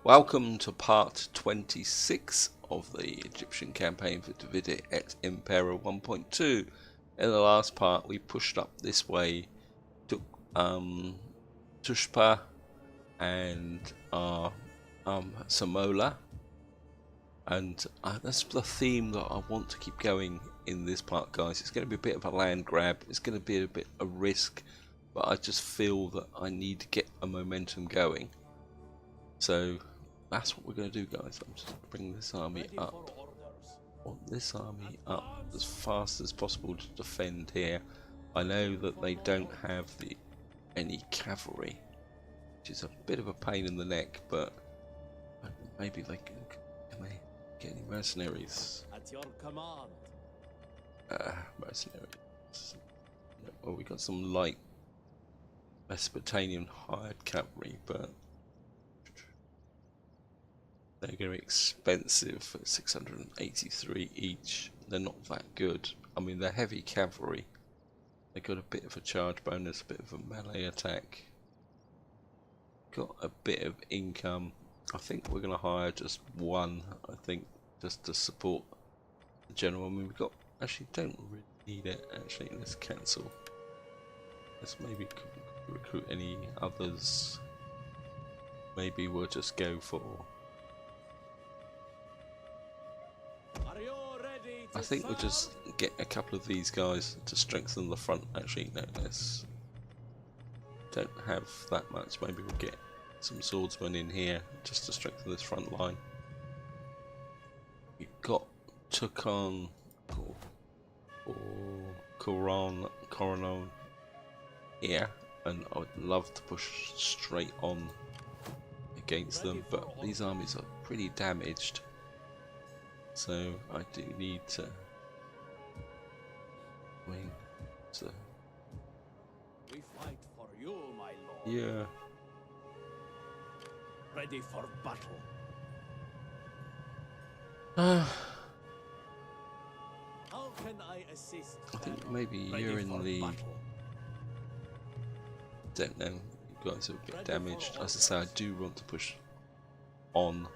Welcome to part 26 of the Egyptian campaign for Et Impera 1.2. In the last part we pushed up this way, took Tushpa and Samola, and that's the theme that I want to keep going in this part, guys. It's going to be a bit of a land grab, it's going to be a bit of risk, but I just feel that I need to get a momentum going. So that's what we're going to do, guys. I'm just going to bring this army up. I want this army up as fast as possible to defend here. I know that they don't have any cavalry, which is a bit of a pain in the neck, but maybe they can they get any mercenaries? At your command. Mercenaries. Well, we got some light Mesopotamian hired cavalry, but they're going to be expensive at 683 each. They're not that good. I mean, they're heavy cavalry. They got a bit of a charge bonus, a bit of a melee attack. Got a bit of income. I think we're going to hire just one, I think, just to support the general. I mean, we've got, actually don't really need it, actually. Let's cancel. Let's maybe recruit any others. Maybe we'll just go for, I think we'll just get a couple of these guys to strengthen the front. Actually, no, let's don't have that much. Maybe we'll get some swordsmen in here just to strengthen this front line. We've got Tukon or Khorom here, and I would love to push straight on against them, but these armies are pretty damaged. So I do need to wing. So We fight for you, my lord. yeah, Ready for battle. I How can I assist? think maybe Ready you're in for the. battle. Don't know. You guys are a bit damaged. As I say, I do want to push on.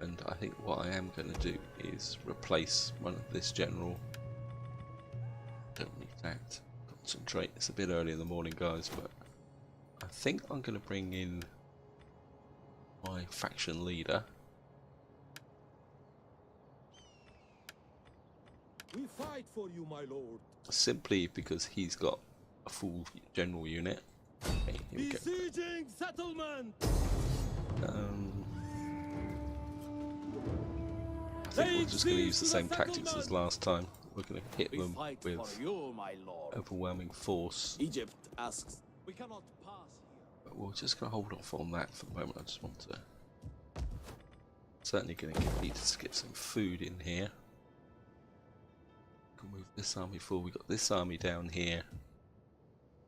And I think what I am going to do is replace one of this general. Don't need that. Concentrate. It's a bit early in the morning, guys, but I think I'm going to bring in my faction leader. We fight for you, my lord. Simply because he's got a full general unit. Okay, here we go. Besieging settlement. I think we're just going to use the same tactics as last time. We're going to hit We them fight with for you, my lord. overwhelming force. Egypt asks. We cannot pass here. But we're just going to hold off on that for the moment. I just want to. Certainly going to need to get some food in here. Can move this army forward. We've got this army down here.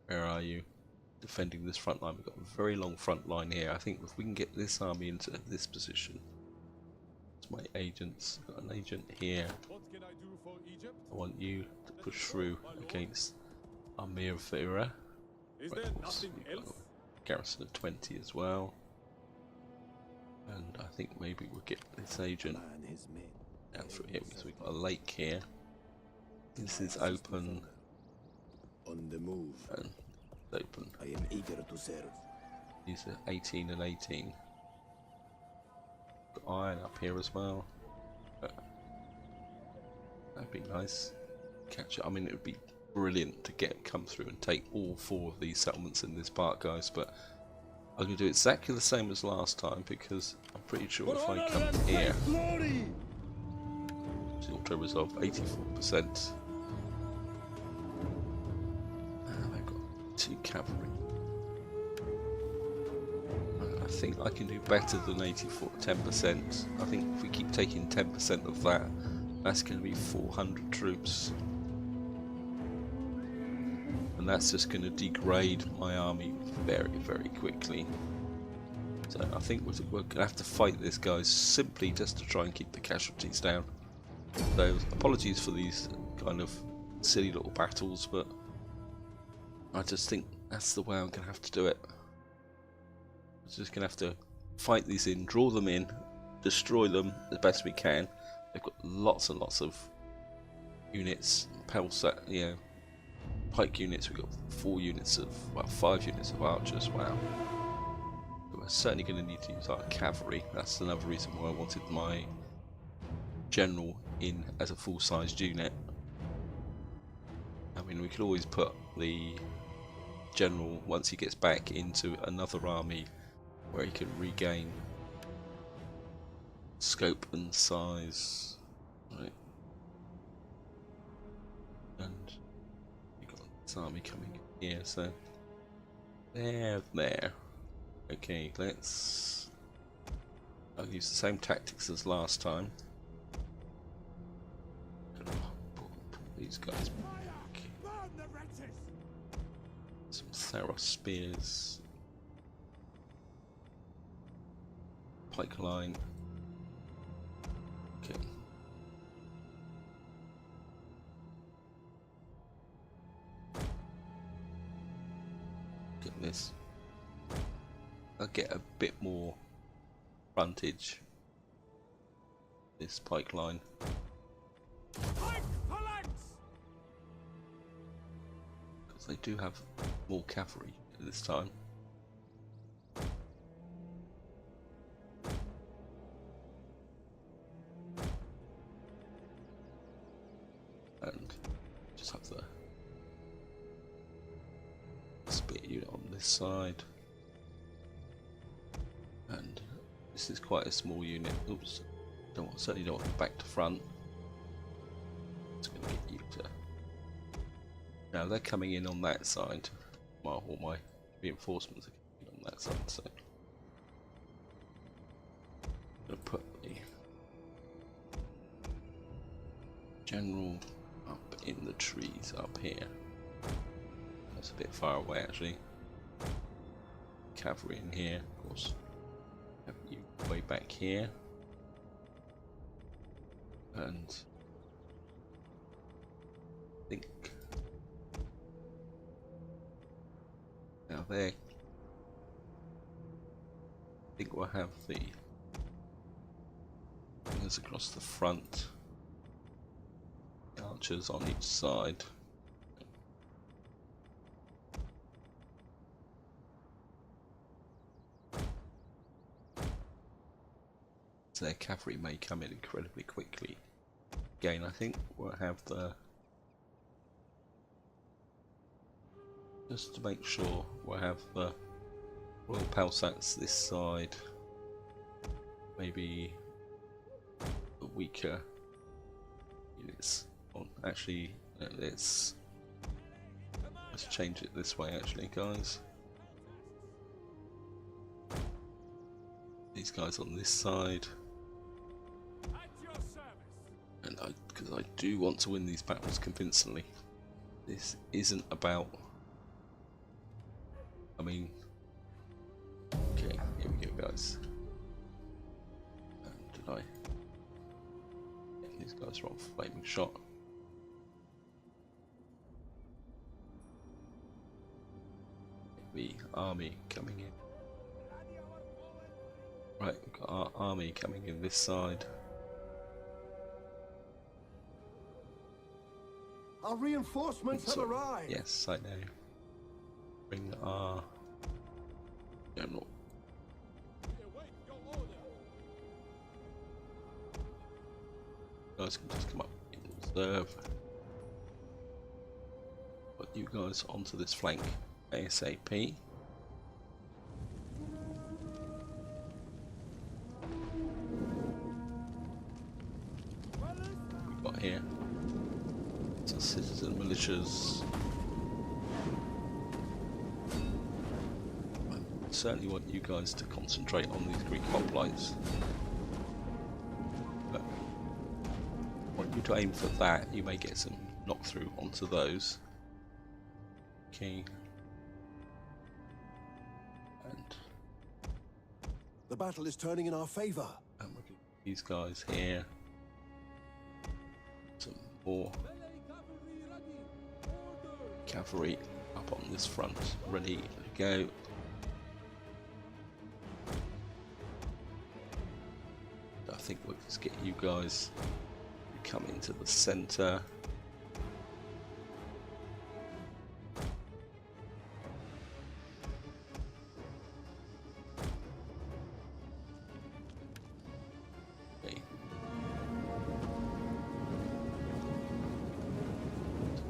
Where are you? Defending this front line. We've got a very long front line here. I think if we can get this army into this position. It's my agents. I've got an agent here. What can I do for Egypt? I want you to push through against Armavir. Is there nothing else? Garrison of 20 as well. And I think maybe we'll get this agent down through here because we've got a lake here. This is open. On the move. And open. I am eager to serve. These are 18 and 18. Got iron up here as well. That'd be nice. Catch it. I mean, it would be brilliant to come through and take all 4 of these settlements in this part, guys. But I'm going to do exactly the same as last time because I'm pretty sure if I come here, auto resolve 84%. I've got 2 cavalry. I think I can do better than 10%. I think if we keep taking 10% of that, that's going to be 400 troops. And that's just going to degrade my army very, very quickly. So I think we're going to have to fight this, guys, simply just to try and keep the casualties down. So apologies for these kind of silly little battles, but I just think that's the way I'm going to have to do it. I'm just going to have to fight these in, draw them in, destroy them as best we can. They've got lots and lots of units, pike units. We've got 4 units of, well, 5 units of archers. Wow. We're certainly going to need to use our cavalry. That's another reason why I wanted my general in as a full-sized unit. I mean, we could always put the general, once he gets back, into another army where he can regain scope and size. Right. And we've got this army coming in here, so there. Okay, I'll use the same tactics as last time. Pull these guys back. Some Theros spears. Pike line. Okay. Get this. I'll get a bit more frontage. This pike line. Because they do have more cavalry this time. And just have the spear unit on this side. And this is quite a small unit. Oops, certainly don't want the back to front. It's going to get you to. Now they're coming in on that side. All my reinforcements are coming in on that side. So I'm going to put the general up in the trees up here. That's a bit far away actually. Cavalry in here, of course. Have you way back here, and I think now there. I think we'll have the wingers across the front, the archers on each side. Their cavalry may come in incredibly quickly. Again, I think we'll have the, just to make sure, we'll have the Royal Palsats this side, maybe the weaker units on. Actually, let's change it this way actually, guys. These guys on this side. And because I do want to win these battles convincingly. This isn't about. I mean. Okay, here we go, guys. Did I? Yeah, these guys are on flaming shot. The army coming in. Right, we've got our army coming in this side. Our reinforcements have arrived. Yes, I know. Bring our general. Guys can just come up in reserve. Put you guys onto this flank ASAP. We've got here some citizen militias. I certainly want you guys to concentrate on these Greek hoplites. But I want you to aim for that. You may get some knock through onto those. Okay. And the battle is turning in our favor. And we'll get these guys here. Some more cavalry up on this front, ready to go. think we'll just get you guys to come into the center. Okay.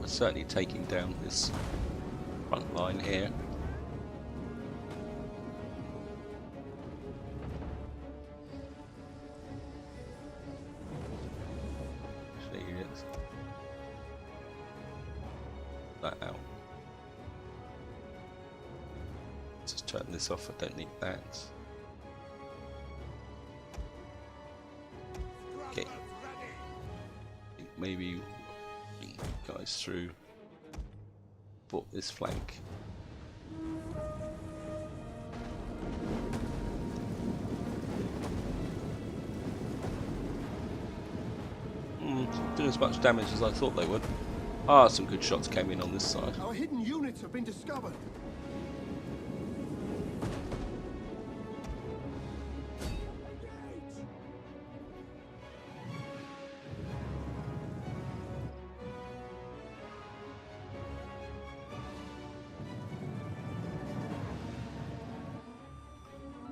We're certainly taking down this front line here. That out. Just turn this off, I don't need that. Okay. I think maybe bring you guys through. Bought this flank. Doing as much damage as I thought they would. Ah, some good shots came in on this side. Our hidden units have been discovered.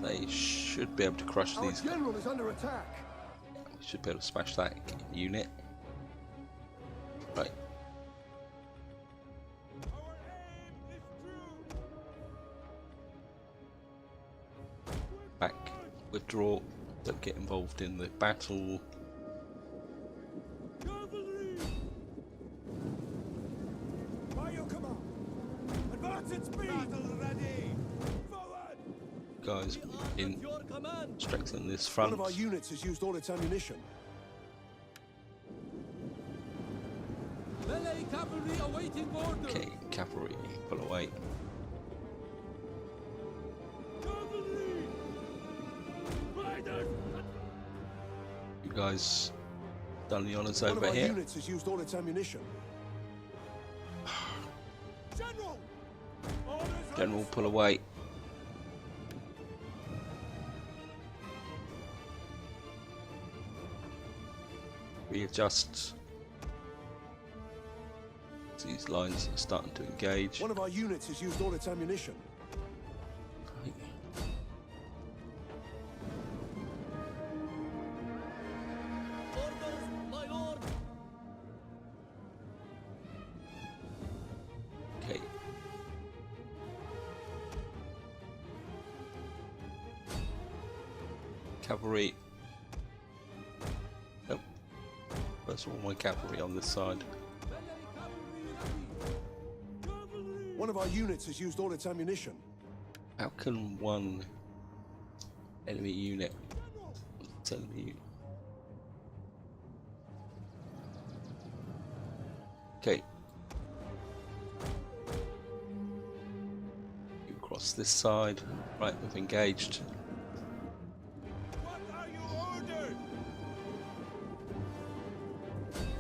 They should be able to crush Our these. general is under attack. We should be able to smash that unit. Right. Back. Withdraw. Don't get involved in the battle. Cavalry! By your command! Advance at speed! Battle ready! Forward! Guys, in Your command! strengthen this One front. of our units has used all its ammunition. Melee cavalry awaiting order! Okay, cavalry, pull away. Cavalry! Riders! You guys done the honours One of over our here. units has used all its ammunition. General! Orders General, pull away. Readjust. These lines are starting to engage. One of our units has used all its ammunition. Orders, my lord! Okay. Cavalry. Nope. That's all my cavalry on this side. Melee cavalry ready! Cavalry! One of our units has used all its ammunition. How can one enemy unit tell me? Okay. You cross this side. Right, we've engaged. What are you ordered?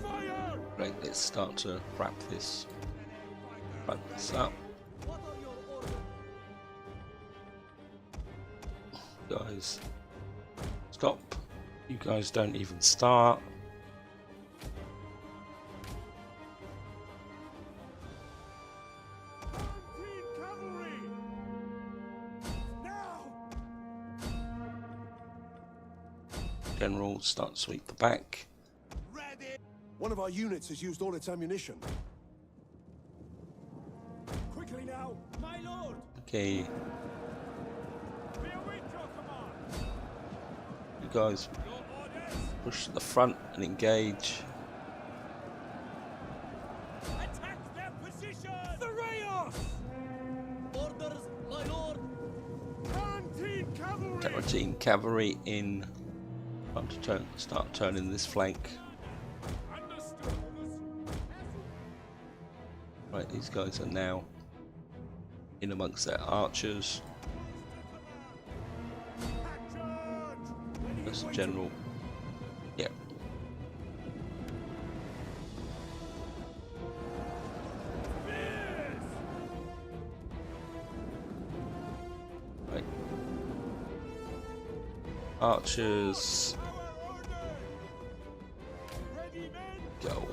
Fire! Right, let's start to wrap this up. What are your orders? Guys, stop. You guys don't even start. Unclean cavalry! Now! General, start to sweep the back. Ready! One of our units has used all its ammunition. Quickly now! My lord! Okay, We await your command! you guys Your orders! push to the front and engage. Attack their position! The Rayos! Orders, my lord! Canteen cavalry! Carotene cavalry in. Time to start turning this flank. Understood! Right, these guys are now in amongst their archers. That's the general. Yeah. Right. Archers.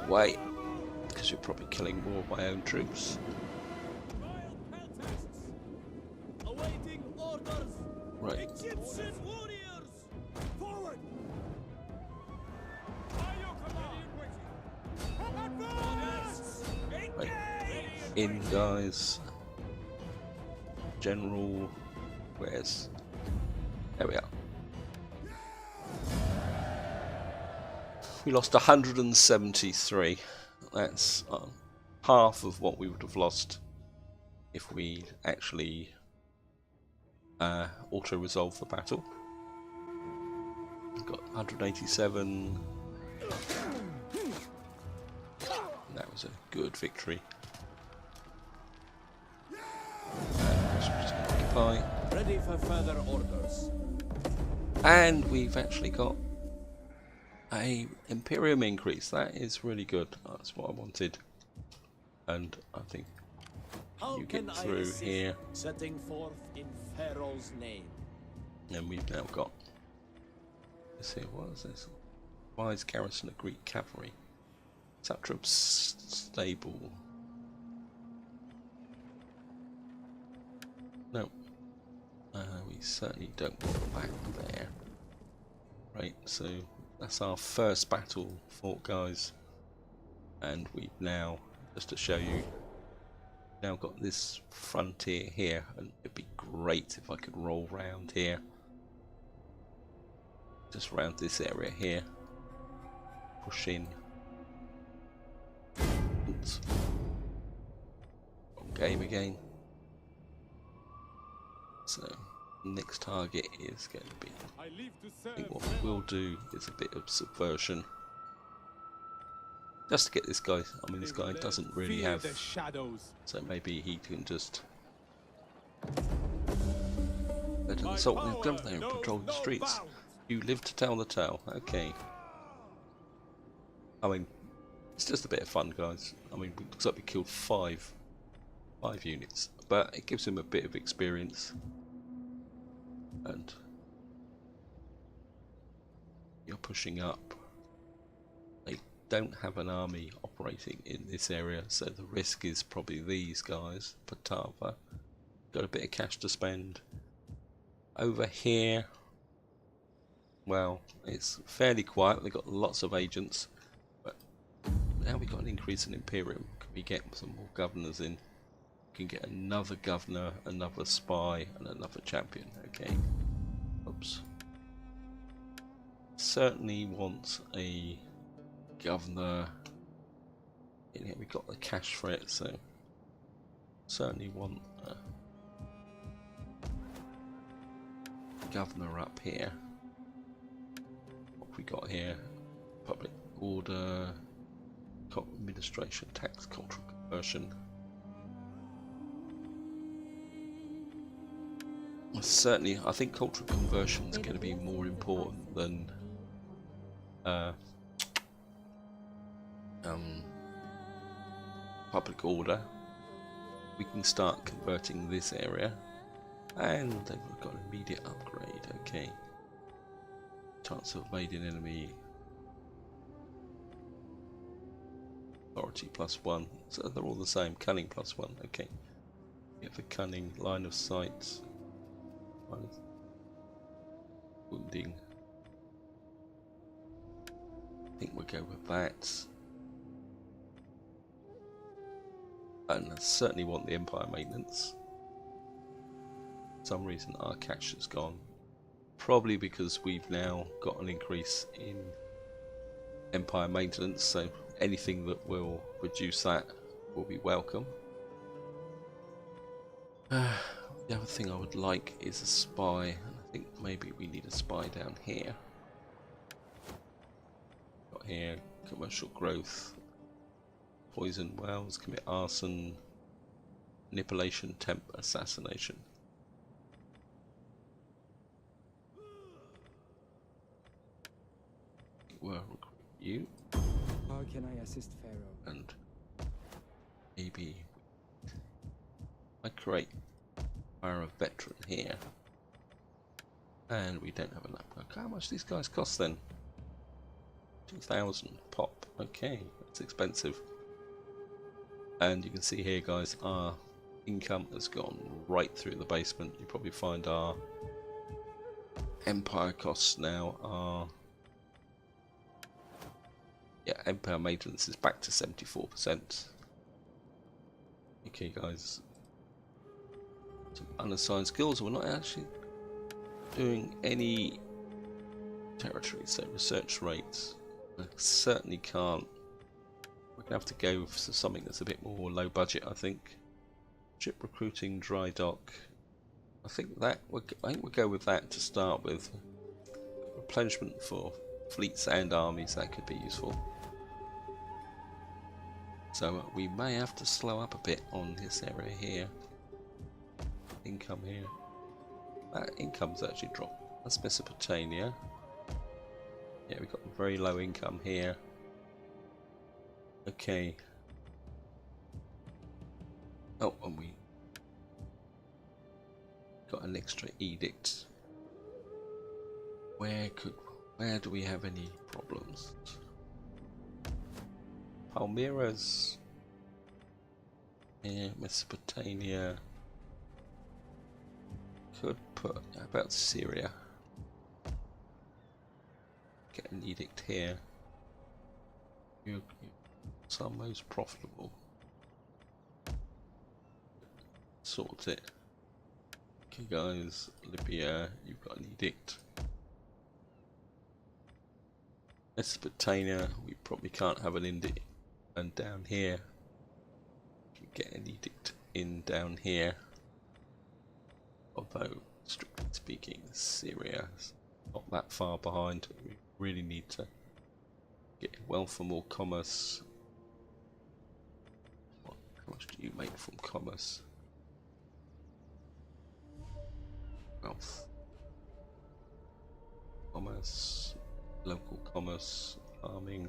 away, because you're probably killing more of my own troops. Awaiting orders. Right. Egyptian warriors. Forward! Right. In, guys. General, where's... There we are. We lost 173. That's half of what we would have lost if we actually auto-resolve the battle. Got 187. That was a good victory. Occupy. Ready for further orders. And we've actually got a Imperium increase. That is really good. That's what I wanted. And I think How you can get I through assist? here. Setting forth in Pharaoh's name. And we've now got, let's see, what is this? Wise garrison of Greek cavalry. Satrap's stable. No. We certainly don't want back there. Right, so that's our first battle fought, guys. And we've now, just to show you, now got this frontier here, and it'd be great if I could roll round here. Just around this area here. Push in. Oops. Wrong game again. So, next target is going to be, I think what we'll do is a bit of subversion. Just to get this guy, I mean this guy doesn't really have, the shadows. so maybe he can just let an assault the governor and patrol the streets. You live to tell the tale, okay. I mean, it's just a bit of fun, guys. I mean, it looks like we killed five units, but it gives him a bit of experience. And you're pushing up. They don't have an army operating in this area, so the risk is probably these guys. Patava, got a bit of cash to spend. Over here, well, it's fairly quiet. They've got lots of agents, but now we've got an increase in Imperium. Can we get some more governors in? We can get another governor, another spy, and another champion. Okay. Oops. Certainly want a governor in here. We got the cash for it, so certainly want a governor up here. What have we got here? Public order, administration, tax, cultural conversion. Certainly, I think cultural conversion is going to be more important than public order. We can start converting this area, and they've got an immediate upgrade. Okay, chance of evading enemy, authority +1. So they're all the same. Cunning +1. Okay, get for cunning, line of sight. Wounding. I think we'll go with that. And I certainly want the Empire maintenance. For some reason our cash has gone. Probably because we've now got an increase in Empire maintenance, so anything that will reduce that will be welcome. The other thing I would like is a spy, and I think maybe we need a spy down here. Got here, commercial growth, poison wells, commit arson, manipulation, temp, assassination. Well, recruit you. How can I assist Pharaoh? And maybe I create a veteran here, and we don't have enough. How much these guys cost then? 2,000 pop. Okay, that's expensive. And you can see here, guys, our income has gone right through the basement. You probably find our empire costs now are, yeah, empire maintenance is back to 74%. Okay, guys, some unassigned skills. We're not actually doing any territory, so research rates. I certainly can't. We're gonna have to go for something that's a bit more low budget, I think. Ship recruiting, dry dock. I think we'll go with that to start with. Replenishment for fleets and armies, that could be useful. So we may have to slow up a bit on this area here. Income here. That income's actually dropped. That's Mesopotamia. Yeah, we've got very low income here. Okay. Oh, and we got an extra edict. Where do we have any problems? Palmyra's here, Mesopotamia. Could put, how about Syria? Get an edict here. It's our most profitable. Sort it. Okay, guys, Libya, you've got an edict. Mesopotamia, we probably can't have an edict. And down here, you can get an edict in down here. Although, strictly speaking, Syria is not that far behind. We really need to get wealth for more commerce. How much do you make from commerce? Wealth. Commerce. Local commerce. Farming.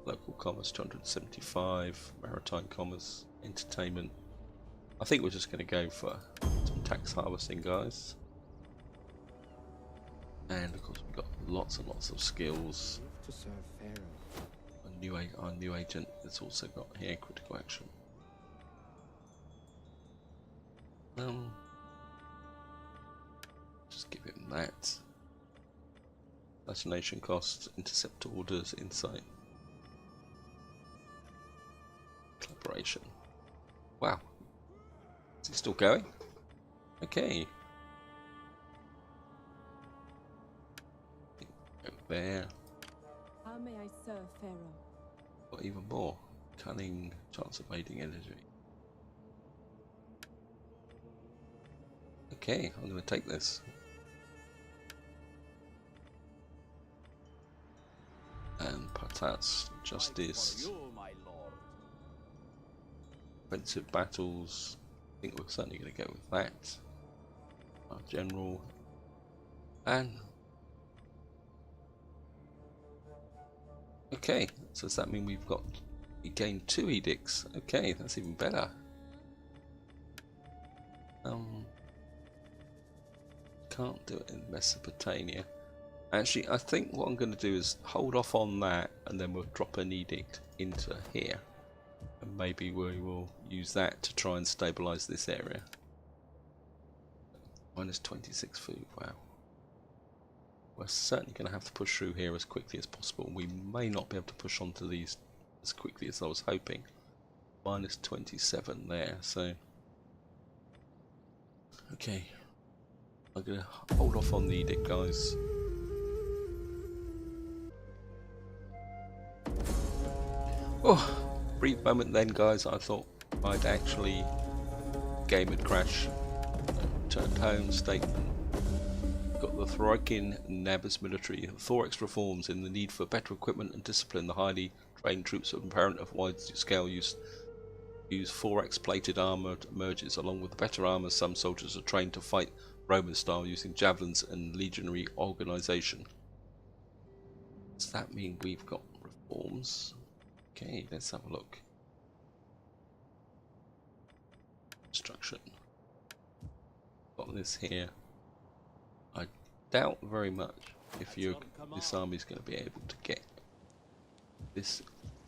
Local commerce 275. Maritime commerce. Entertainment. I think we're just going to go for some tax harvesting, guys. And of course we've got lots and lots of skills. To serve Pharaoh. Our new agent has also got here critical action. Just give him that. Assassination costs, intercept orders, insight. Collaboration. Wow. Is he still going? Okay. Go there. How may I serve Pharaoh? Got even more. Cunning, chance of evading energy. Okay, I'm going to take this. And Patas, Justice, For you, my lord. offensive battles. I think we're certainly going to go with that. Our general. And okay, so does that mean we gained 2 edicts? Okay, that's even better. Can't do it in Mesopotamia. Actually, I think what I'm going to do is hold off on that, and then we'll drop an edict into here, and maybe we will use that to try and stabilize this area. Minus 26 food. Wow. We're certainly going to have to push through here as quickly as possible. We may not be able to push onto these as quickly as I was hoping. Minus 27 there, so okay. I'm going to hold off on the edict, guys. Oh, brief moment then, guys. I thought I'd actually game would crash. Turned home statement. Got the Thorikin Nabis military. Thorex reforms in the need for better equipment and discipline. The highly trained troops of imperative wide-scale use 4x plated armoured emerges. Along with the better armour, some soldiers are trained to fight Roman style using javelins and legionary organisation. Does that mean we've got reforms? Okay, let's have a look. Construction. Got this here. I doubt very much if you this army's going to be able to get this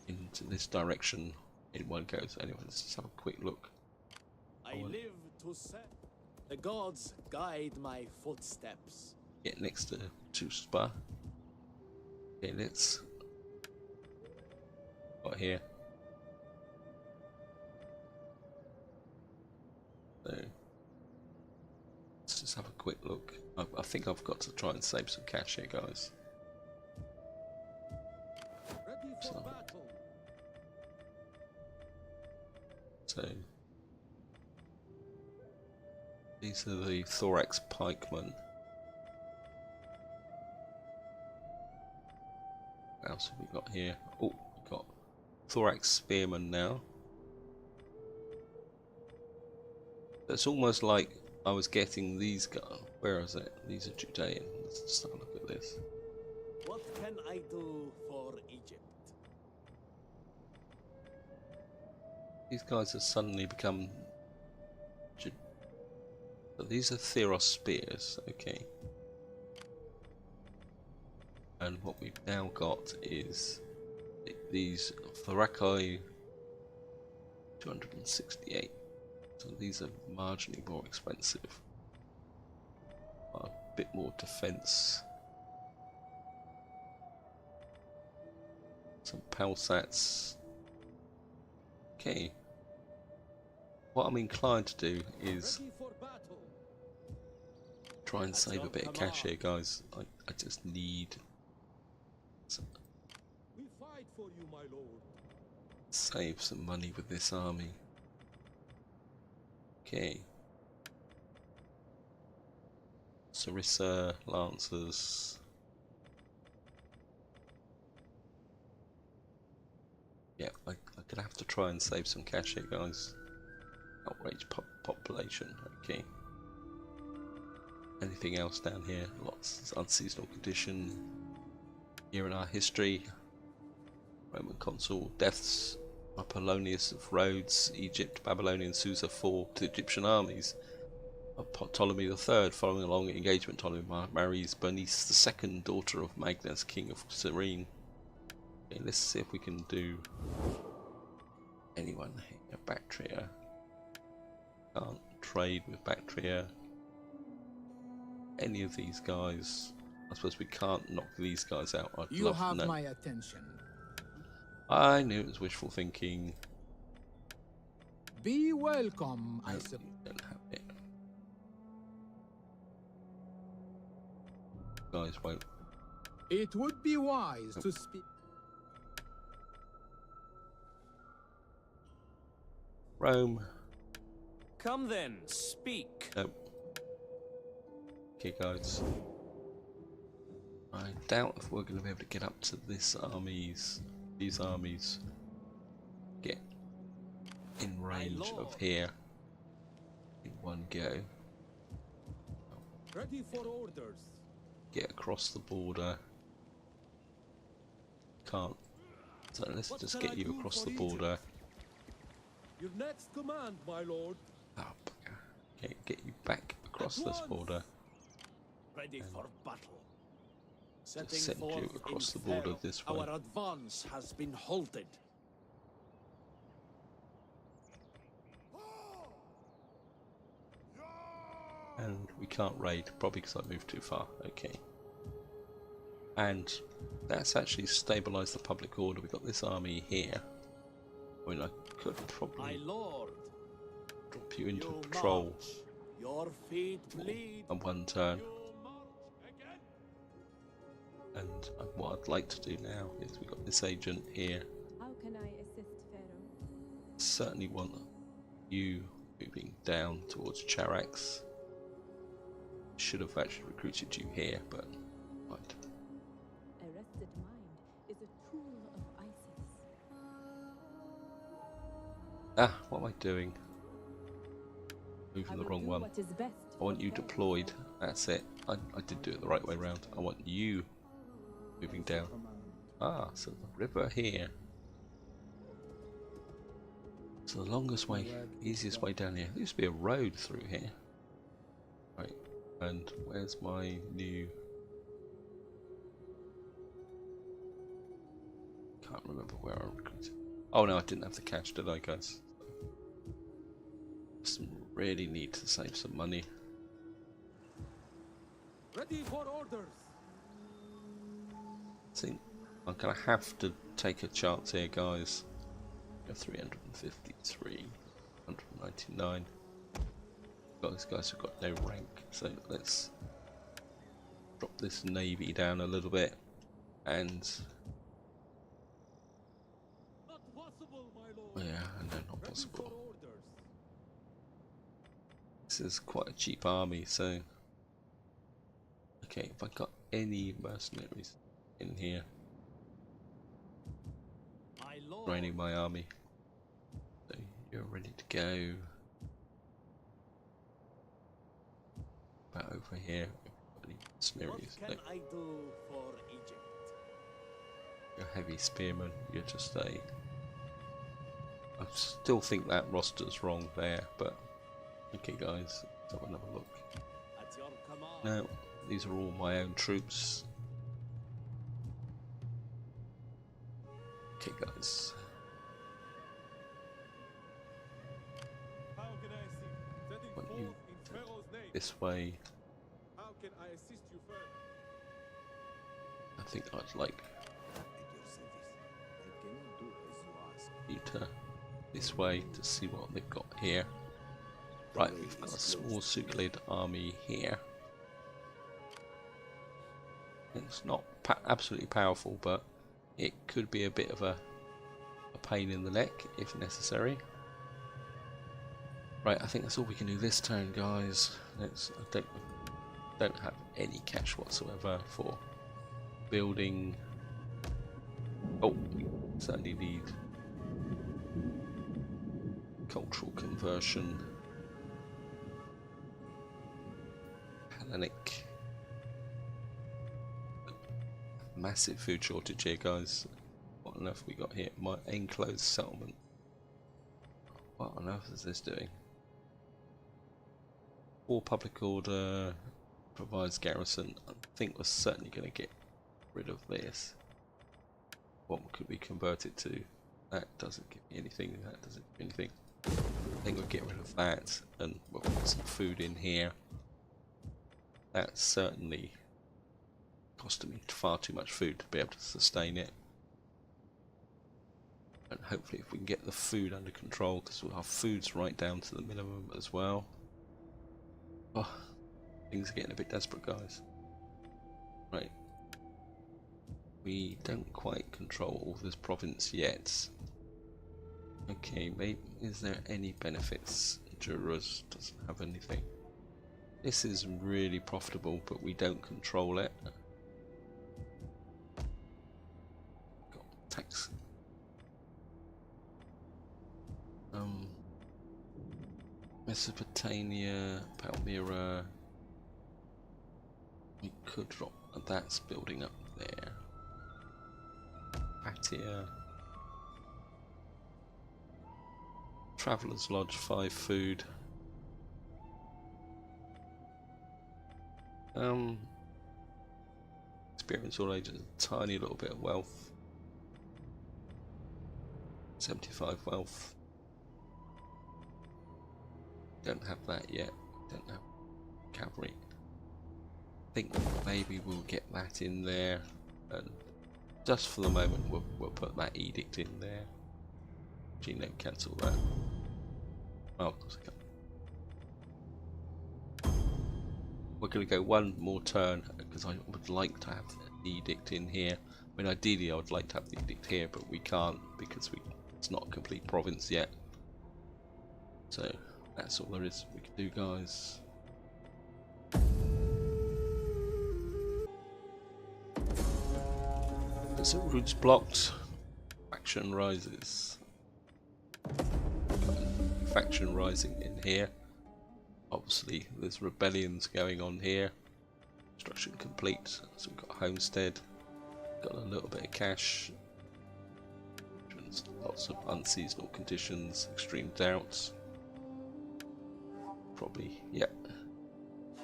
into this direction in one go. So anyway, let's just have a quick look. I live to set. The gods guide my footsteps. Get next to Spa. Okay, let's got here. So let's just have a quick look. I think I've got to try and save some cash here, guys. Ready for battle. So these are the thorax pikemen. What else have we got here? Oh, we've got thorax spearmen now. It's almost like I was getting these guys. Where is it? These are Judean. Let's just have a look at this. What can I do for Egypt? These guys have suddenly become. But these are Theros spears, okay. And what we've now got is these Thoraci 268. So these are marginally more expensive. A bit more defense. Some Palsats. Okay. What I'm inclined to do is Ready for battle. try and save a bit of cash here, guys. I just need some, We fight for you, my lord. save some money with this army. Okay. Sarissa, Lancers. Yeah, I'm gonna have to try and save some cash here, guys. Outraged population, okay. Anything else down here? Lots. Unseasonal condition. Here in our history. Roman consul deaths. Apollonius of Rhodes, Egypt, Babylonian Susa fall to the Egyptian armies. Ptolemy III, following along engagement, Ptolemy marries Bernice II, daughter of Magnus, king of Cyrene. Okay, let's see if we can do anyone here. Bactria. Can't trade with Bactria. Any of these guys. I suppose we can't knock these guys out. I'd You love have to know. my attention. I knew it was wishful thinking. Be welcome, I No, suppose. you don't have it. Guys won't. It would be wise to speak. Rome. Come then, speak. Nope. Okay, guys. I doubt if we're going to be able to get up to these armies get in range of here in one go. Ready for orders. Get across the border. Can't. So let's What just can get I you do across for the border. Your next command, my lord. Up. Okay, get you back across this border. Ready for battle. send Setting you forth across the in border Pharaoh, this way. Our advance has been halted. And we can't raid, probably because I moved too far. Okay. And that's actually stabilised the public order. We've got this army here. I mean, I could My probably lord, drop you into you patrol march. Your feet bleed. on one turn. You march again. And what I'd like to do now is we've got this agent here. How can I assist Pharaoh? Certainly want you moving down towards Charax. Should have actually recruited you here, but right. A rested mind is a tool of Isis. Ah, what am I doing? I Moving the will wrong do one. what is best I want for you Pharaoh. deployed. That's it. I did do it the right way round. I want you moving down. Ah, so the river here. So the longest way, easiest way down here. There used to be a road through here. Right. And where's my new can't remember where I recruited. Oh no, I didn't have the cash, did I, guys? Just really need to save some money. Ready for orders. I think I'm gonna have to take a chance here, guys. 353, 199. Those guys have got no rank, so let's drop this navy down a little bit and Not possible, my lord. yeah, I know, not Ready possible. for orders. This is quite a cheap army, so okay, if I got any mercenaries in here My lord. training my army, so you're ready to go. About over here, any mercenaries? What No, can I do for Egypt? you're a heavy spearman. You're just a. I still think that roster's wrong there, but okay, guys, let's have another look. At your command. Now, these are all my own troops. Okay, guys. How can I assist? Setting Want forth you in Pharaoh's name. This way, How can I assist you further? I think I'd like At your service. I cannot do as you ask. you to this way to see what they've got here. Right, we've got a small Sucalid army here. It's not absolutely powerful, but it could be a bit of a pain in the neck if necessary. Right, I think that's all we can do this turn, guys. I don't have any cash whatsoever for building. Oh, we certainly need cultural conversion. Hellenic. Massive food shortage here, guys. What on earth we got here? My enclosed settlement. What on earth is this doing? Poor public order provides garrison. I think we're certainly going to get rid of this. What could we convert it to? That doesn't give me anything. That doesn't give me anything. I think we'll get rid of that, and we'll put some food in here. That's certainly costing me far too much food to be able to sustain it. And hopefully if we can get the food under control, because our food's right down to the minimum as well. Oh, things are getting a bit desperate, guys. Right. We don't quite control all this province yet. Okay, maybe is there any benefits? Jurors doesn't have anything. This is really profitable, but we don't control it. Got tax. Mesopotamia, Palmyra. We could drop. That's building up there. Patia. Traveller's Lodge, 5 food. Experience all ages, a tiny little bit of wealth. 75 wealth. Don't have that yet. Don't have cavalry. I think maybe we'll get that in there, and just for the moment we'll put that edict in there. Actually, no, cancel that. Oh, of course I can. We're going to go one more turn because I would like to have the edict in here. I mean, ideally I would like to have the edict here, but we can't because it's not a complete province yet. So that's all there is we can do, guys. So routes blocked. Faction rises. Faction rising in here. Obviously there's rebellions going on here. Construction complete. So we've got homestead. Got a little bit of cash. Lots of unseasonal conditions. Extreme doubts. Probably, yeah.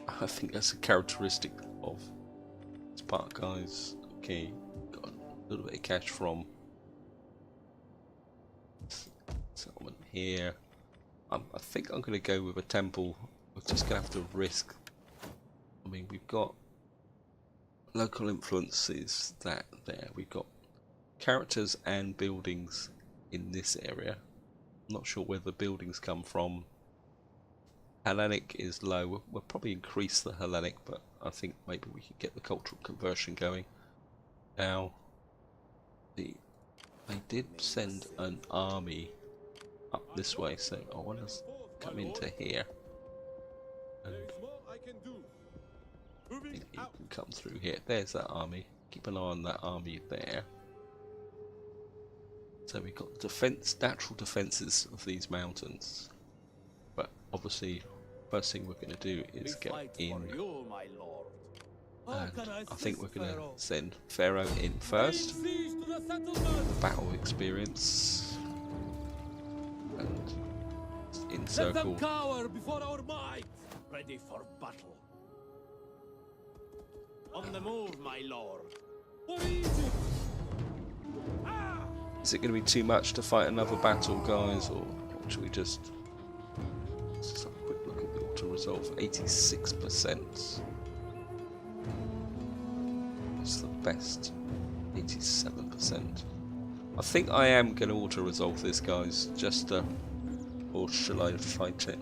I think that's a characteristic of this part, guys. Okay, got a little bit of cash from settlement here. I think I'm going to go with a temple. We're just going to have to risk. I mean, we've got local influences that there. We've got characters and buildings in this area. I'm not sure where the buildings come from. Hellenic is low. We'll probably increase the Hellenic, but I think maybe we could get the cultural conversion going. Now, they did send an army up this way, so I want to come into here. And you can come through here. There's that army. Keep an eye on that army there. So we've got defense, natural defenses of these mountains. But obviously, first thing we're going to do is get in. And I think we're going to send Pharaoh in first. Battle experience. And encircle. Let them cower before our might. Ready for battle. On the move, my lord. For Egypt. Is it going to be too much to fight another battle, guys, or should we just have a quick look at the auto resolve? 86%. What's the best? 87%. I think I am going to auto resolve this, guys. Just or shall I fight it?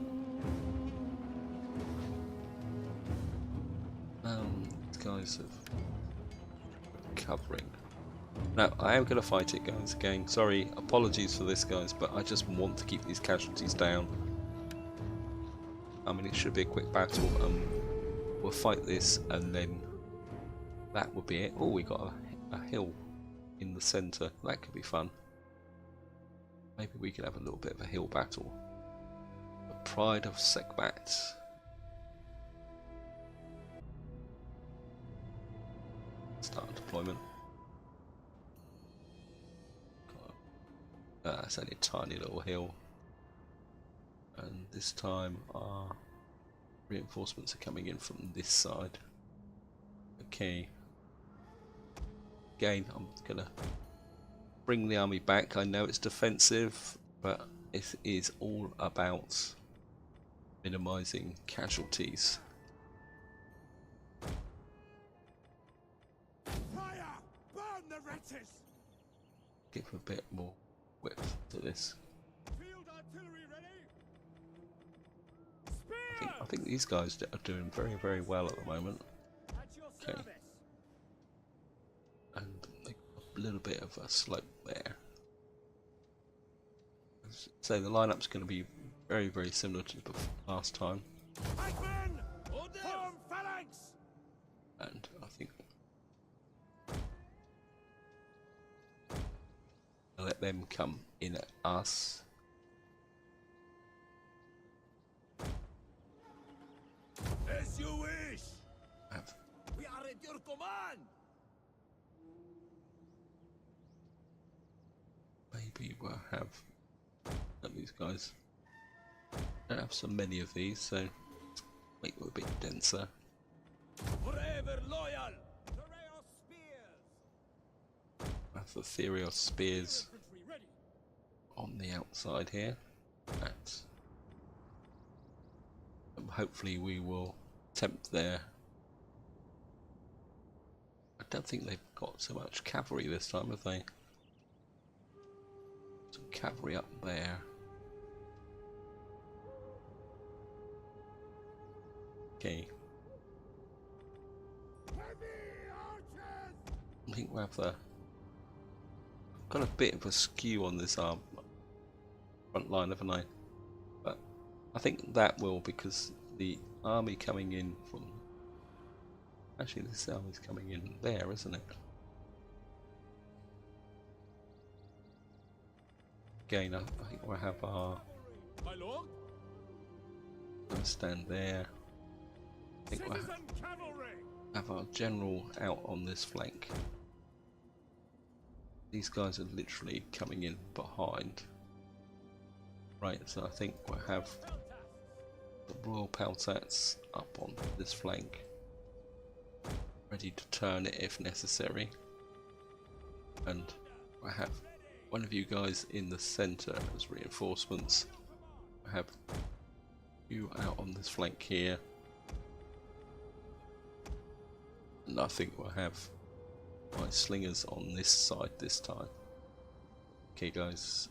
These guys are covering. No, I am going to fight it, guys. Again, sorry, apologies for this, guys, but I just want to keep these casualties down. I mean, it should be a quick battle. We'll fight this, and then that will be it. Oh, we got a hill in the centre. That could be fun. Maybe we could have a little bit of a hill battle. The Pride of Sekbat. Start deployment. It's only a tiny little hill, and this time our reinforcements are coming in from this side. Okay, again I'm gonna bring the army back. I know it's defensive, but it is all about minimizing casualties. Fire! Burn the wretches! Give a bit more width to this. Field artillery ready! I think these guys are doing very, very well at the moment. At your Okay, service. and a little bit of a slope there. So the lineup's going to be very, very similar to the last time, Pikemen! Form phalanx! and I think I'll let them come in at us. As you wish! Have We are at your command! maybe we'll have these guys. Don't have so many of these, so make them a bit denser. Forever loyal! Tereos spears! Have the Therios spears Infantry ready! on the outside here. Hopefully we will tempt their. I don't think they've got so much cavalry this time, have they? Some cavalry up there. Okay. Heavy archers! I think we'll have the. I've got a bit of a skew on this front line, haven't I? But I think that will, because the army coming in from. Actually, this army's coming in there, isn't it? Again, I think we'll have our. My lord? Gonna stand there. I think we'll Citizen cavalry! have our general out on this flank. These guys are literally coming in behind. Right, so I think we'll have the Royal Peltats up on this flank, ready to turn it if necessary. And we'll have one of you guys in the center as reinforcements. I have you out on this flank here, and I think we'll have my slingers on this side this time. Okay guys.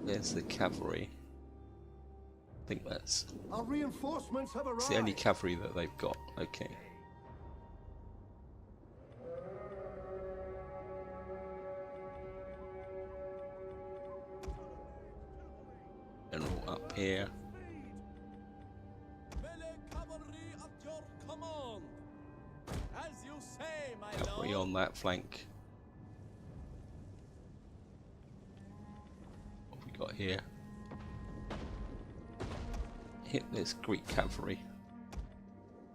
There's the cavalry. I think that's Our reinforcements have arrived. the only cavalry that they've got. Okay. General up here. Melee cavalry at your command. As you say, my Cavalry lord. on that flank. What have we got here? Hit this Greek cavalry.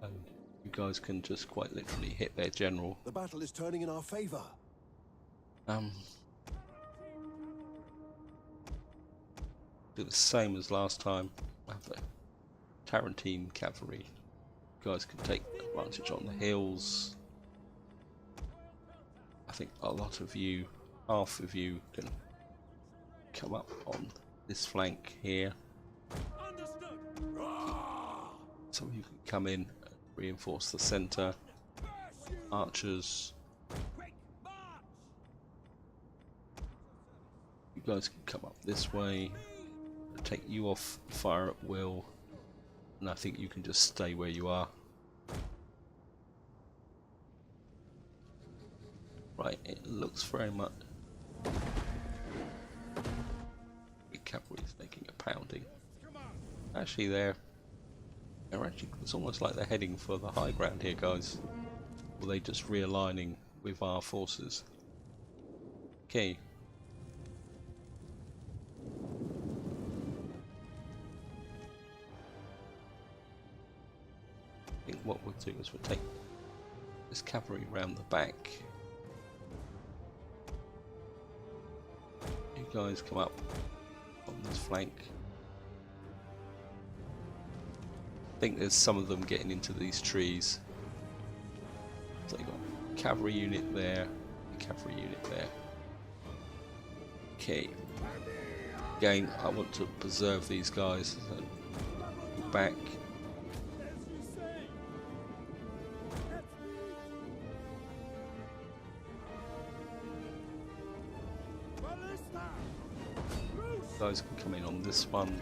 And you guys can just quite literally hit their general. The battle is turning in our favor. Do the same as last time. Have the Tarentine cavalry. You guys can take advantage on the hills. I think a lot of you, half of you, can come up on this flank here. Some of you can come in and reinforce the center. Archers. You guys can come up this way. Take you off fire at will. And I think you can just stay where you are. Right, it looks very much... The cavalry is making a pounding. Actually it's almost like they're heading for the high ground here, guys. Or they just realigning with our forces. Okay. I think what we'll do is we'll take this cavalry round the back. You guys come up on this flank. I think there's some of them getting into these trees. So you got a cavalry unit there, a cavalry unit there. Okay. Again, I want to preserve these guys. So back. Guys can come in on this one.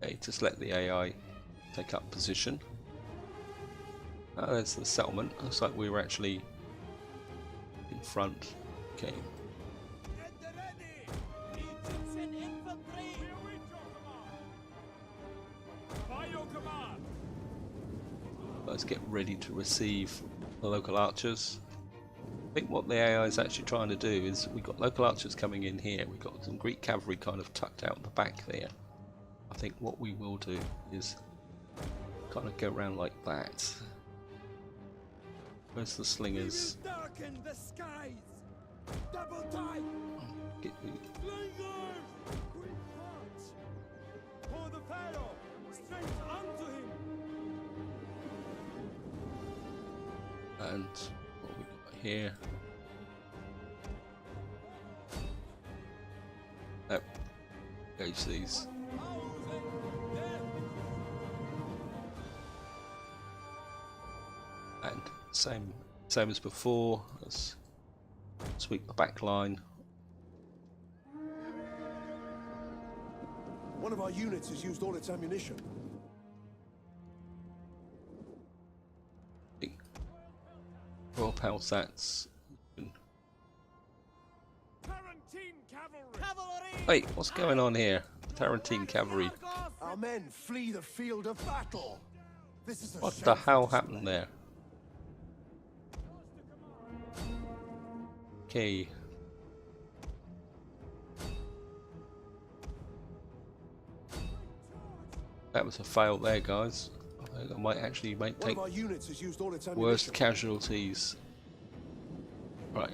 Okay, just let the AI take up position. There's the settlement. Looks like we were actually in front. Okay. Guys, get ready to receive the local archers. I think what the AI is actually trying to do is we've got local archers coming in here. We've got some Greek cavalry kind of tucked out the back there. I think what we will do is kind of go around like that. Where's the slingers? Darken the skies. Double time. Get the... Slingers. Quick march. For the Pharaoh. Straight unto him. And what we got here? Engage these. And same as before. Let's sweep the back line. One of our units has used all its ammunition. Royal Palsats. Wait, what's going on here? Tarentine cavalry. Our men flee the field of battle. This is a What the shameful hell display. happened there? Okay. That was a fail there, guys. I might actually One take of our units has used all its ammunition. worst casualties. Right.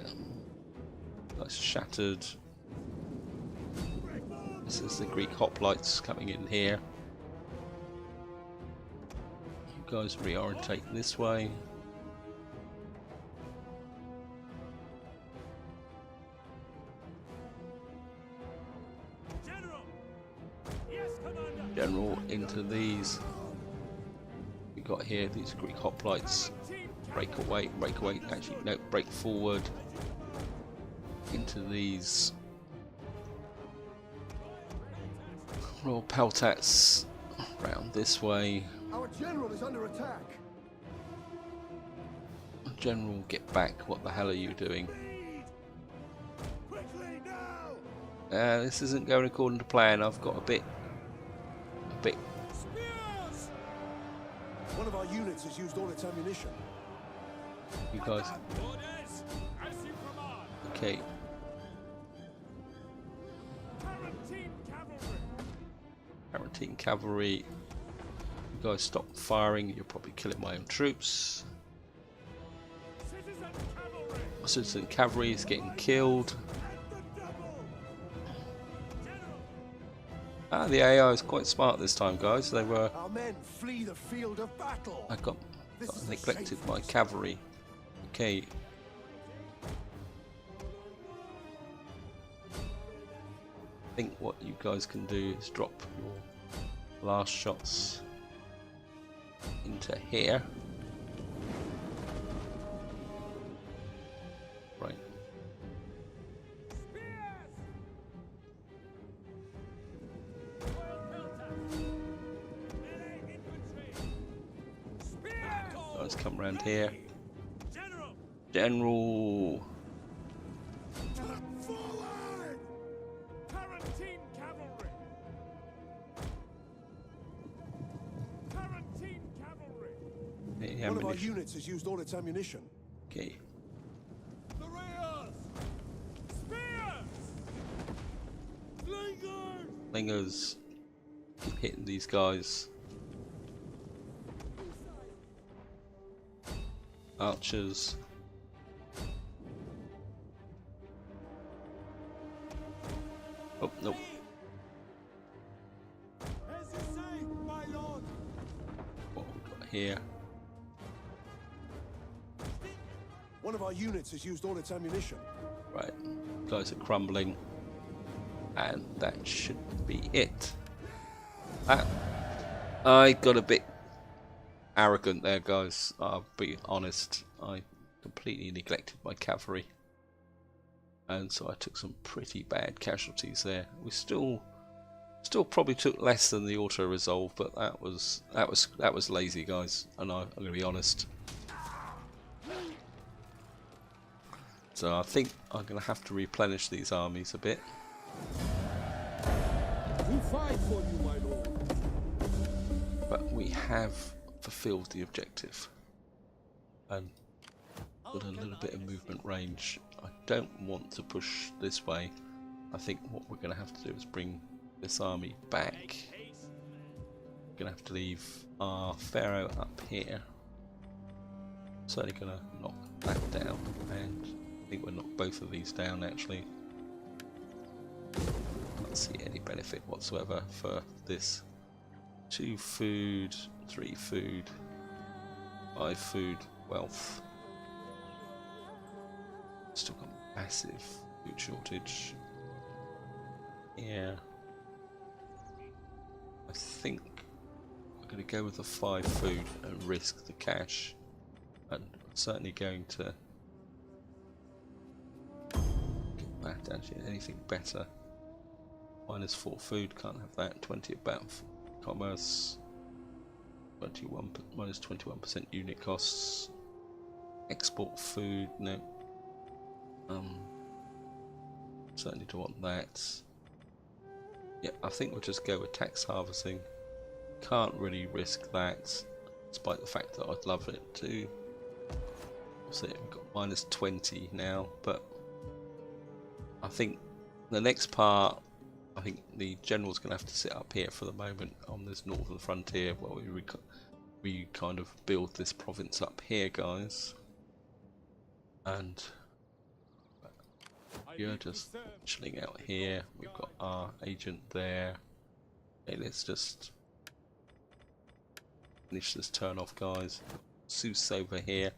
That's shattered. This is the Greek hoplites coming in here. You guys reorientate this way. General! Yes, Commander! General into these. We got here these Greek hoplites. Break away, actually no, break forward into these Royal Peltats round this way. Our general is under attack. General, get back, what the hell are you doing? Quickly now! This isn't going according to plan. I've got a bit Spears! One of our units has used all its ammunition. you guys. Orders! As you command! Okay, Tarantine cavalry! Tarantine cavalry. You guys stop firing, you're probably killing my own troops. Citizen cavalry! Citizen cavalry is getting killed. The double! General! The AI is quite smart this time, guys. They were. Our men flee the field of battle. I got This is a neglected shameful my sight. cavalry. Okay. I think what you guys can do is drop your last shots into here. Right. Guys, come around here. General! General. Forward! Tarantine cavalry! Tarantine cavalry! The One of our ammunition. units has used all its ammunition. Okay. The rears! Spears! Slingers! Slingers. Keep hitting these guys. Archers. Oh, nope. As you say, my lord! What have we got here? One of our units has used all its ammunition. Right. Guys are crumbling. And that should be it. I got a bit arrogant there, guys. I'll be honest. I completely neglected my cavalry. And so I took some pretty bad casualties there. We still probably took less than the auto resolve, but that was lazy, guys. And I'm going to be honest. So I think I'm going to have to replenish these armies a bit. We fight for you, my lord. But we have fulfilled the objective. And got a little bit of movement range. I don't want to push this way. I think what we're going to have to do is bring this army back. We're going to have to leave our Pharaoh up here. Certainly going to knock that down, and I think we'll knock both of these down actually. Can't see any benefit whatsoever for this. 2 food, 3 food, 5 food, wealth. Still got massive food shortage. Yeah. I think we're going to go with the 5 food and risk the cash. And I'm certainly going to get that actually anything better. -4 food, can't have that. 20 about commerce. 21 -21% unit costs. Export food, no. Certainly don't want that. Yeah, I think we'll just go with tax harvesting. Can't really risk that, despite the fact that I'd love it to. So we've got -20 now, but I think the next part, I think the general's going to have to sit up here for the moment on this northern frontier while we kind of build this province up here, guys. And You're just chilling out here. We've got our agent there. Okay, let's just finish this turn off, guys. Zeus over here.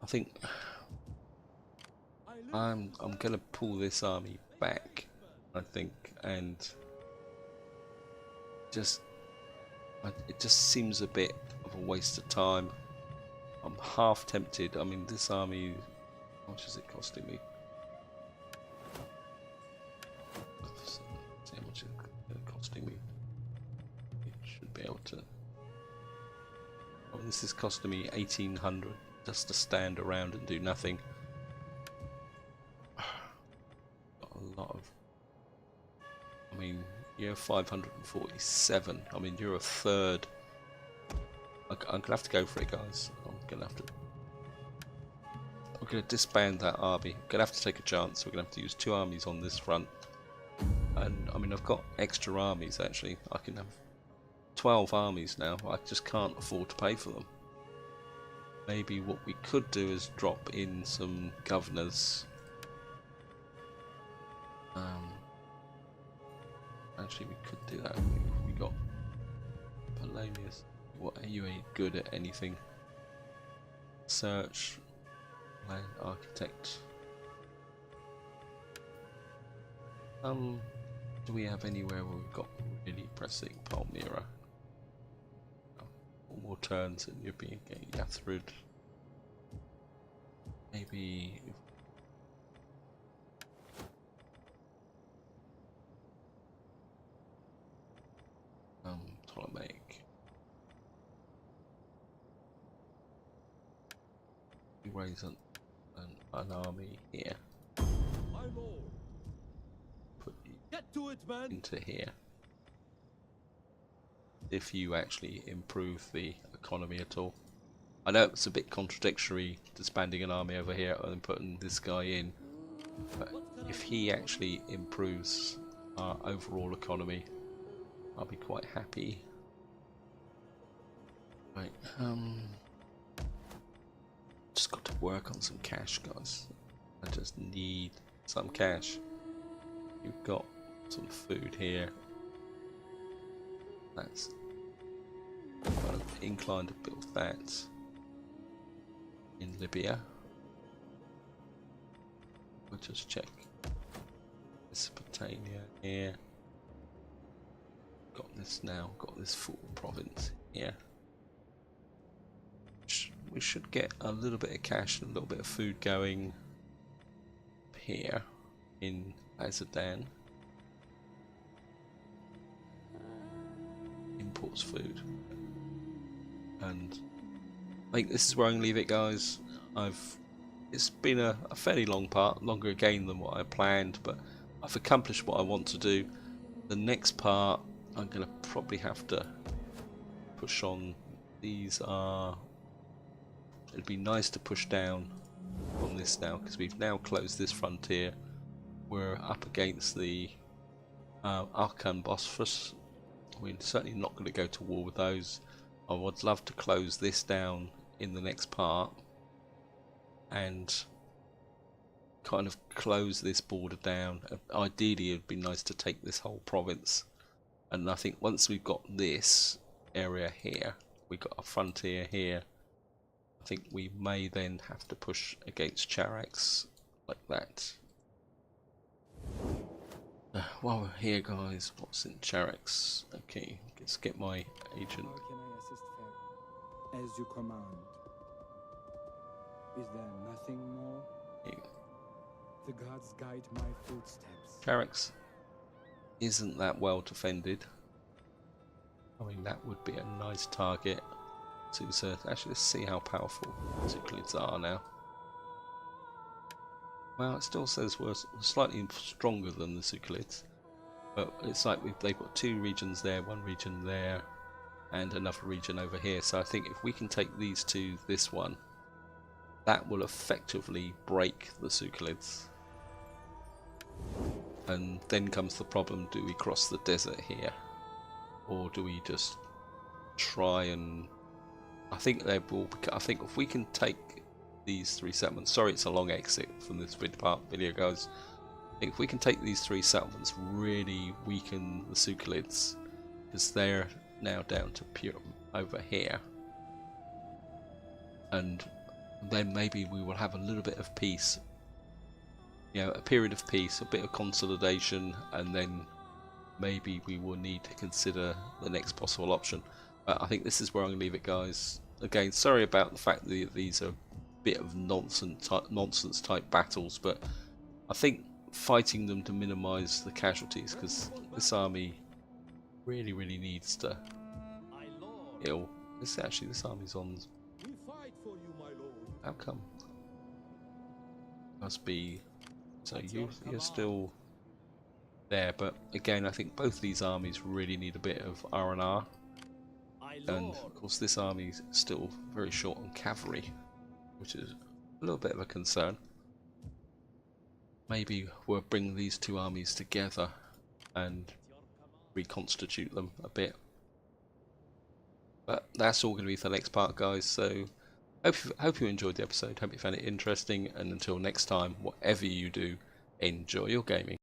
I think I'm gonna pull this army back, I think, and it just seems a bit of a waste of time. I'm half tempted. I mean, this army, how much is it costing me? Let's see how much it's costing me. It should be able to. Oh, this is costing me 1,800 just to stand around and do nothing. Got a lot of. I mean, you're 547. I mean, you're a third. I'm gonna have to go for it, guys. I'm gonna disband that army. I'm gonna have to take a chance. We're gonna have to use 2 armies on this front. And I mean, I've got extra armies actually. I can have 12 armies now. I just can't afford to pay for them. Maybe what we could do is drop in some governors. Actually, we could do that. We got Polonius. What are you ain't good at anything? Search, land architect. Do we have anywhere where we've got really pressing Palmyra? Oh, 4 more turns and you're being Yathrud. Maybe. Ptolemaic. We raise an army here. My lord. Put you Get to it, man. into here. If you actually improve the economy at all. I know it's a bit contradictory disbanding an army over here and then putting this guy in, but if he actually improves our overall economy, I'll be quite happy. Right, just got to work on some cash, guys. I just need some cash. You've got some food here. That's kind of inclined to build that in Libya. We'll just check Mesopotamia here. Got this now, got this full province here. We should get a little bit of cash and a little bit of food going here in Azedan. Imports food. And I think this is where I'm going to leave it, guys. It's been a fairly long part, longer again than what I planned, but I've accomplished what I want to do. The next part I'm going to probably have to push on. These are, it'd be nice to push down on this now because we've now closed this frontier. We're up against the Arkan Bosphorus. We're certainly not going to go to war with those. I would love to close this down in the next part and kind of close this border down. Ideally it would be nice to take this whole province, and I think once we've got this area here, we've got a frontier here, I think we may then have to push against Charax like that. While we're here, guys, what's in Charax? Okay, let's get my agent. How can I assist, Pharaoh? As you command. Is there nothing more? Here. The gods guide my footsteps. Charax isn't that well defended. I mean, that would be a nice target to actually, let's see how powerful the Suclids are now. Well, it still says we're slightly stronger than the Suclids, but it's like they've got 2 regions there, 1 region there, and another region over here. So I think if we can take these 2, this one, that will effectively break the Suclids. And then comes the problem: do we cross the desert here, or do we just try and? I think they will. I think if we can take these 3 settlements. Sorry, it's a long exit from this video, guys. If we can take these 3 settlements, really weaken the Sukhalids, because they're now down to pure over here, and then maybe we will have a little bit of peace, you know, a period of peace, a bit of consolidation, and then maybe we will need to consider the next possible option. But I think this is where I'm going to leave it, guys. Again, sorry about the fact that these are a bit of nonsense type battles, but I think fighting them to minimise the casualties, because this army really needs to heal. This army's on. We fight for you, my lord. How come? Must be. So you're still there, but again, I think both these armies really need a bit of R&R, and of course this army's still very short on cavalry, which is a little bit of a concern. Maybe we'll bring these 2 armies together and reconstitute them a bit. But that's all going to be for the next part, guys. So hope you enjoyed the episode. Hope you found it interesting. And until next time, whatever you do, enjoy your gaming.